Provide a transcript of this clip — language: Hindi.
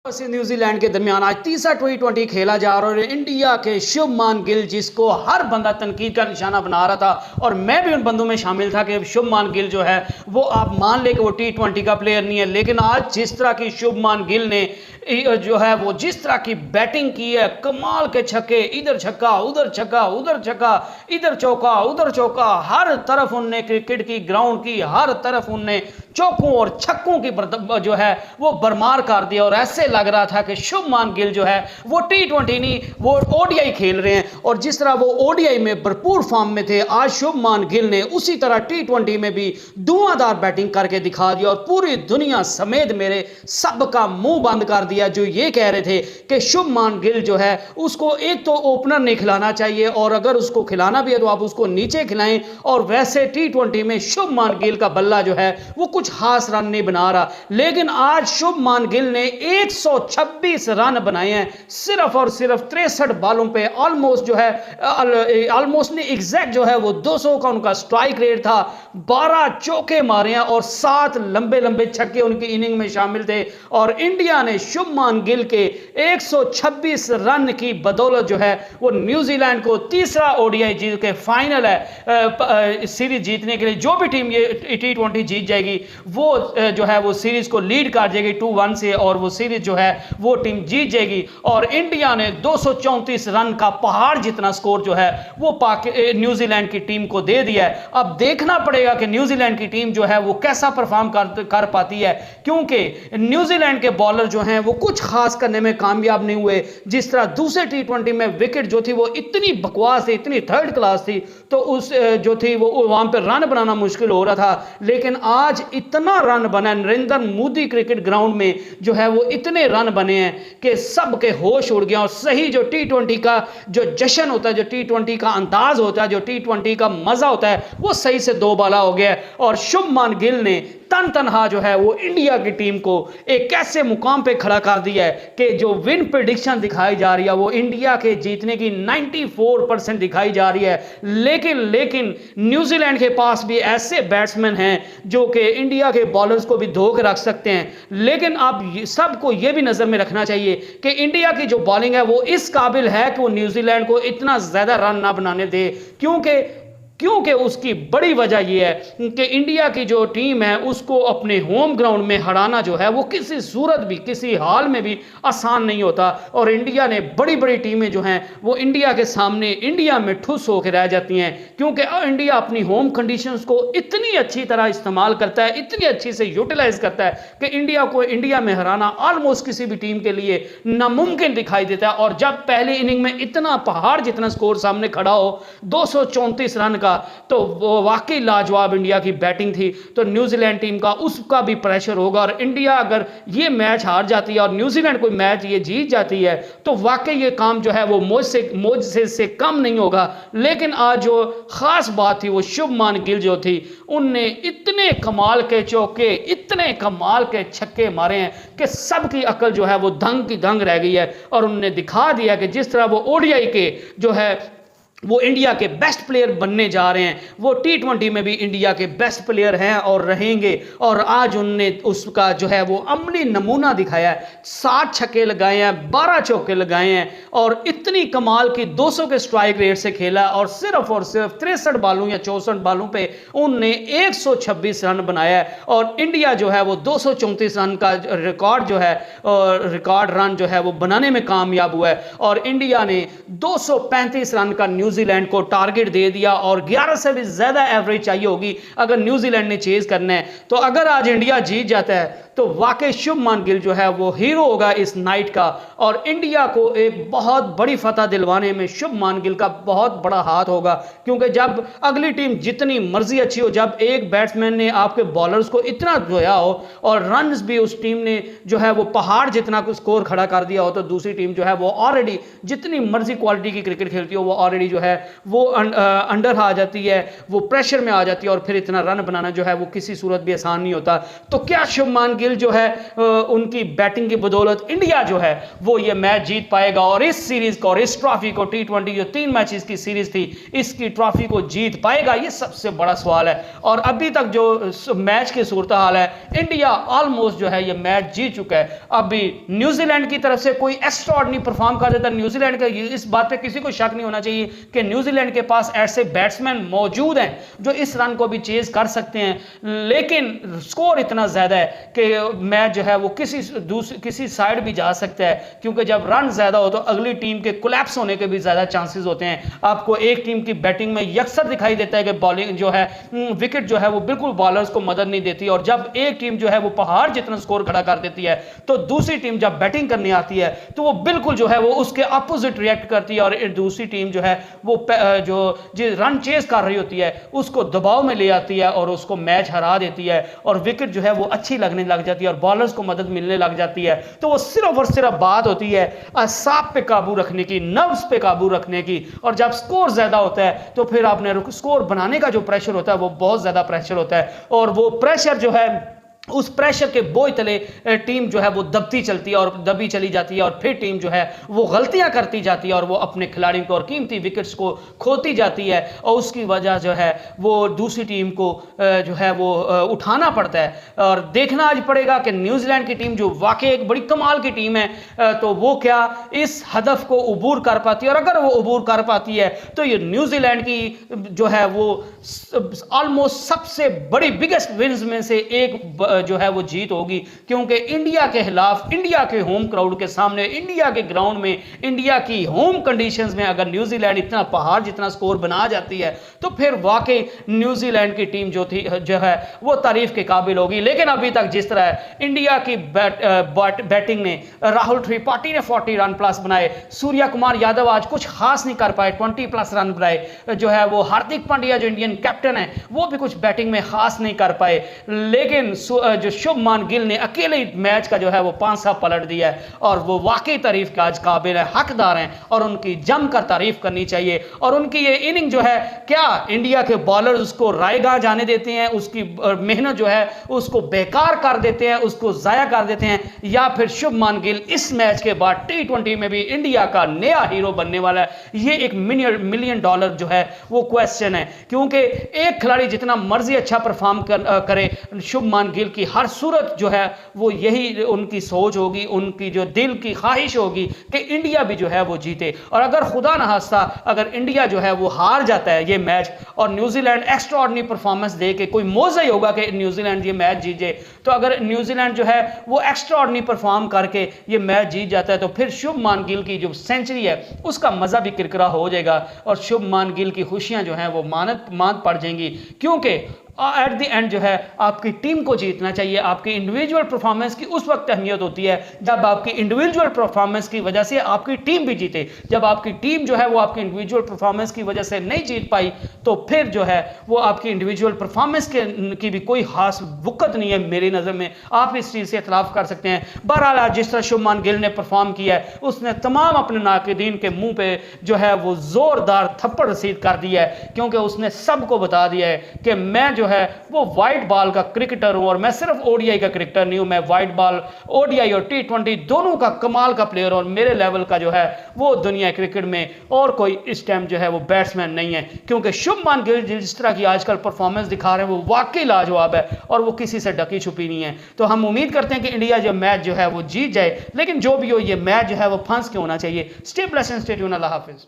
से न्यूजीलैंड के दरमियान आज तीसरा T20 खेला जा रहा है और इंडिया के शुभमान गिल जिसको हर बंदा तनकीद का निशाना बना रहा था और मैं भी उन बंदों में शामिल था कि शुभमान गिल जो है वो आप मान ले कि वो T20 का प्लेयर नहीं है, लेकिन आज जिस तरह की शुभमान गिल ने जो है वो जिस तरह की बैटिंग की है, कमाल के छक्के, इधर छक्का उधर छक्का, उधर छक्का इधर चौका उधर चौका, हर तरफ उनने क्रिकेट की ग्राउंड की हर तरफ उनने चौकों और छक्कों की जो है वो बरमार कर दिया और ऐसे लग रहा था कि शुभमान गिल जो है वो T20 नहीं वो ओडीआई खेल रहे हैं। और जिस तरह वो ओडीआई में भरपूर फॉर्म में थे, आज शुभमान गिल ने उसी तरह T20 में भी धुआंधार बैटिंग करके दिखा दिया और पूरी दुनिया समेत मेरे सबका मुंह बंद कर दिया जो ये कह रहे थे कि शुभमान गिल जो है उसको एक तो ओपनर नहीं खिलाना चाहिए और अगर उसको खिलाना भी है तो आप उसको नीचे खिलाएं। और वैसे T20 में शुभमान गिल का बल्ला जो है वो कुछ खास रन नहीं बना रहा, लेकिन आज शुभमान गिल ने 126 रन बनाए हैं सिर्फ और सिर्फ 63 बॉलों पे। ऑलमोस्ट जो है ऑलमोस्ट नहीं एग्जैक्ट जो है वो 200 का उनका स्ट्राइक रेट था, 12 चौके मारे हैं और 7 लंबे लंबे छक्के उनकी इनिंग में शामिल थे। और इंडिया ने शुभमान गिल के 126 रन की बदौलत जो है वो न्यूजीलैंड को तीसरा ओडीआई जीत के फाइनल है सीरीज जीतने के लिए। जो भी टीम ये T20 जीत जाएगी वो जो है वो सीरीज को लीड कर जाएगी 2-1 से और वो सीरीज जो है वो टीम जीत जाएगी। और इंडिया ने 234 रन का पहाड़ जितना स्कोर जो है वो न्यूजीलैंड की टीम को दे दिया है। अब देखना पड़ेगा कि न्यूजीलैंड की टीम जो है वो कैसा परफॉर्म कर पाती है, क्योंकि न्यूजीलैंड के बॉलर जो हैं वो कुछ खास करने में कामयाब नहीं हुए। जिस तरह दूसरे T20 में विकेट जो थी वो इतनी बकवास थी, इतनी थर्ड क्लास थी, तो उस जो थी वो वहां पर रन बनाना मुश्किल हो रहा था, लेकिन आज इतना रन बना नरेंद्र मोदी क्रिकेट ग्राउंड में जो है वो इतने रन बने हैं कि सबके होश उड़ गया। और सही जो T20 का जो जश्न होता है, जो T20 का अंदाज होता है, जो T20 का मजा होता है वो सही से दो बाला हो गया है। और शुभमान गिल ने तन तनहा जो है वो इंडिया की टीम को एक ऐसे मुकाम पे खड़ा कर दिया है कि जो विन प्रेडिक्शन दिखाई जा रही है वो इंडिया के जीतने की 94% दिखाई जा रही है। लेकिन न्यूजीलैंड के पास भी ऐसे बैट्समैन हैं जो कि इंडिया के बॉलर्स को भी धो के रख सकते हैं, लेकिन अब सबको ये भी नजर में रखना चाहिए कि इंडिया की जो बॉलिंग है वो इस काबिल है कि वो न्यूजीलैंड को इतना ज्यादा रन ना बनाने दे, क्योंकि उसकी बड़ी वजह यह है कि इंडिया की जो टीम है उसको अपने होम ग्राउंड में हराना जो है वो किसी सूरत भी किसी हाल में भी आसान नहीं होता। और इंडिया ने बड़ी बड़ी टीमें जो हैं वो इंडिया के सामने इंडिया में ठुस होकर रह जाती हैं, क्योंकि इंडिया अपनी होम कंडीशंस को इतनी अच्छी तरह इस्तेमाल करता है, इतनी अच्छी से यूटिलाइज करता है कि इंडिया को इंडिया में हराना ऑलमोस्ट किसी भी टीम के लिए नामुमकिन दिखाई देता है। और जब पहली इनिंग में इतना पहाड़ जितना स्कोर सामने खड़ा हो 234 रन का, तो वो वाकई लाजवाब इंडिया की बैटिंग थी। तो न्यूजीलैंड टीम का उसका भी प्रेशर होगा और इंडिया अगर ये मैच हार जाती है और न्यूजीलैंड कोई मैच ये जीत जाती है तो वाकई ये काम जो है वो मौज से कम नहीं होगा। लेकिन आज जो खास बात थी वो शुभमान गिल जो थी उनने इतने कमाल के चौके इतने कमाल के छक्के मारे हैं कि सबकी अकल जो है वो दंग की दंग रह गई है। और उन्होंने दिखा दिया कि जिस तरह वो ओडीआई के जो है वो इंडिया के बेस्ट प्लेयर बनने जा रहे हैं, वो T20 में भी इंडिया के बेस्ट प्लेयर हैं और रहेंगे। और आज उनने उसका जो है वो अमली नमूना दिखाया है, 7 छक्के लगाए हैं, 12 चौके लगाए हैं और इतनी कमाल की 200 के स्ट्राइक रेट से खेला और सिर्फ 63 बालों या 64 बालों पे उनने 126 रन बनाया है। और इंडिया जो है वो 234 रन का रिकॉर्ड जो है रिकॉर्ड रन जो है वो बनाने में कामयाब हुआ है। और इंडिया ने 235 रन का न्यूजीलैंड को टारगेट दे दिया और 11 से भी ज्यादा एवरेज चाहिए होगी अगर न्यूजीलैंड ने चेज करना है। तो अगर आज इंडिया जीत जाता है तो वाकई शुभमान गिल जो है वो हीरो होगा इस नाइट का और इंडिया को एक बहुत बड़ी फतह दिलवाने में शुभमान गिल का बहुत बड़ा हाथ होगा। क्योंकि जब अगली टीम जितनी मर्जी अच्छी हो, जब एक बैट्समैन ने आपके बॉलर्स को इतना धोया हो और रन्स भी उस टीम ने जो है वो पहाड़ जितना स्कोर खड़ा कर दिया हो, तो दूसरी टीम जो है वो ऑलरेडी जितनी मर्जी क्वालिटी की क्रिकेट खेलती हो वो ऑलरेडी जो है वो अंडर आ जाती है, वो प्रेशर में आ जाती है और फिर इतना रन बनाना जो है वो किसी सूरत भी आसान नहीं होता। तो क्या शुभमान गिल जो है उनकी बैटिंग की बदौलत इंडिया जो है वो ये मैच जीत पाएगा और इस सीरीज को और इस ट्रॉफी को T20 जो 3 मैचेस की सीरीज थी इसकी ट्रॉफी को जीत पाएगा, ये सबसे बड़ा सवाल है। और अभी तक जो मैच की सूरत हाल है, इंडिया ऑलमोस्ट जो है ये मैच जीत चुका है। अभी न्यूजीलैंड की तरफ से कोई एक्स्ट्राऑर्डिनरी परफॉर्म कर देता है न्यूजीलैंड का, इस बात पे किसी को शक नहीं होना चाहिए कि न्यूजीलैंड के पास ऐसे बैट्समैन मौजूद हैं जो इस रन को भी चेज कर सकते हैं, लेकिन स्कोर इतना ज्यादा है कि मैच जो है वो किसी साइड भी जा सकता है, क्योंकि जब रन ज्यादा हो तो अगली टीम के कोलैप्स होने के भी ज्यादा चांसेस होते हैं। आपको एक टीम की बैटिंग में यकसर दिखाई देता है कि बॉलिंग जो है विकेट जो है वो बिल्कुल बॉलर्स को मदद नहीं देती, और जब एक टीम जो है वो पहाड़ जितना स्कोर खड़ा कर देती है तो दूसरी टीम जब बैटिंग करने आती है तो वो बिल्कुल जो है वो उसके अपोजिट रिएक्ट करती है, और दूसरी टीम जो है वो जो रन चेस कर रही होती है उसको दबाव में ले आती है और उसको मैच हरा देती है, और विकेट जो है वो अच्छी लगने लग जाती है और बॉलर्स को मदद मिलने लग जाती है। तो वो सिर्फ और सिर्फ बात होती है असाब पे काबू रखने की, नर्व्स पे काबू रखने की, और जब स्कोर ज्यादा होता है तो फिर आपने स्कोर बनाने का जो प्रेशर होता है वो बहुत ज्यादा प्रेशर होता है, और वो प्रेशर जो है उस प्रेशर के बोझ तले टीम जो है वो दबती चलती है और दबी चली जाती है, और फिर टीम जो है वो गलतियां करती जाती है और वो अपने खिलाड़ियों को और कीमती विकेट्स को खोती जाती है, और उसकी वजह जो है वो दूसरी टीम को जो है वो उठाना पड़ता है। और देखना आज पड़ेगा कि न्यूजीलैंड की टीम जो वाकई एक बड़ी कमाल की टीम है तो वो क्या इस हदफ को अबूर कर पाती है, और अगर वो अबूर कर पाती है तो ये न्यूजीलैंड की जो है वो ऑलमोस्ट सबसे बड़ी बिगेस्ट विन्स में से एक जो है वो जीत होगी, क्योंकि इंडिया के खिलाफ, इंडिया के होम क्राउड के सामने, इंडिया के ग्राउंड में, इंडिया की होम कंडीशंस में अगर न्यूजीलैंड इतना पहाड़ जितना स्कोर बना जाती है तो फिर वाकई न्यूजीलैंड की टीम जो है वो तारीफ के काबिल होगी। लेकिन अभी तक जिस तरह इंडिया की बैटिंग ने, राहुल त्रिपाठी ने 40 रन प्लस बनाए, सूर्या कुमार यादव आज कुछ खास नहीं कर पाए, 20 प्लस रन बनाए, जो है वो हार्दिक पांड्या जो इंडियन कैप्टन है वो भी कुछ बैटिंग में खास नहीं कर पाए, लेकिन जो शुभमान गिल ने अकेले मैच का जो है वो 5 पलट दिया है, और वो वाकई तारीफ का आज काबिल है, हकदार हैं, और उनकी जमकर तारीफ करनी चाहिए। और उनकी ये इनिंग जो है, क्या इंडिया के बॉलर्स उसको रायगा जाने देते हैं, उसकी मेहनत जो है उसको बेकार कर देते हैं, उसको जाया कर देते हैं, या फिर शुभमान गिल इस मैच के बाद T20 में भी इंडिया का नया हीरो बनने वाला है? ये एक मिलियन डॉलर जो है वो क्वेश्चन है, क्योंकि एक खिलाड़ी जितना मर्जी अच्छा परफॉर्म करे, शुभमान गिल की हर सूरत जो है वो यही उनकी सोच होगी, उनकी जो दिल की ख्वाहिश होगी कि इंडिया भी जो है वो जीते। और अगर खुदा न खास्ता अगर इंडिया जो है वो हार जाता है ये मैच और न्यूजीलैंड एक्स्ट्राऑर्डिनरी परफॉर्मेंस दे के, कोई मौजा ही होगा कि न्यूजीलैंड ये मैच जीत जाए, तो अगर न्यूजीलैंड जो है वो एक्स्ट्राऑर्डिनरी परफॉर्म करके ये मैच जीत जाता है तो फिर शुभमान गिल की जो सेंचुरी है उसका मजा भी किरकिरा हो जाएगा, और शुभमान गिल की खुशियां जो हैं वो मान पड़ जाएंगी, क्योंकि एट द एंड जो है आपकी टीम को जीतना चाहिए। आपकी इंडिविजुअल परफॉर्मेंस की उस वक्त अहमियत होती है जब आपकी इंडिविजुअल परफॉर्मेंस की वजह से आपकी टीम भी जीते। जब आपकी टीम जो है वो आपकी इंडिविजुअल परफॉर्मेंस की वजह से नहीं जीत पाई तो फिर जो है वो आपकी इंडिविजुअल परफॉर्मेंस की भी कोई खास वक़्त नहीं है मेरी नज़र में। आप इस चीज़ से इतलाफ कर सकते हैं। बहरहाल जिस तरह शुभमान गिल ने परफॉर्म किया है उसने तमाम अपने नाकिदीन के मुंह पे जो है वो जोरदार थप्पड़ रसीद कर दिया है, क्योंकि उसने सबको बता दिया है कि मैं जो है वो वाइट बॉल का क्रिकेटर हूं, और मैं सिर्फ ओडीआई का क्रिकेटर नहीं हूं, मैं वाइट बॉल ओडीआई और T20 दोनों का कमाल का प्लेयर, और मेरे लेवल का जो है वो दुनिया क्रिकेट में और कोई इस टाइम जो है वो बैट्समैन नहीं है। क्योंकि शुभमान गिल जिस तरह की आजकल परफॉर्मेंस दिखा रहे हैं वो वाकई लाजवाब है और वो किसी से ढकी छुपी नहीं है। तो हम उम्मीद करते हैं कि इंडिया जो मैच जो है वो जीत जाए, लेकिन जो भी हो ये मैच जो है वो फंस के होना चाहिए। Stay blessed and stay tuned. Allah Hafiz.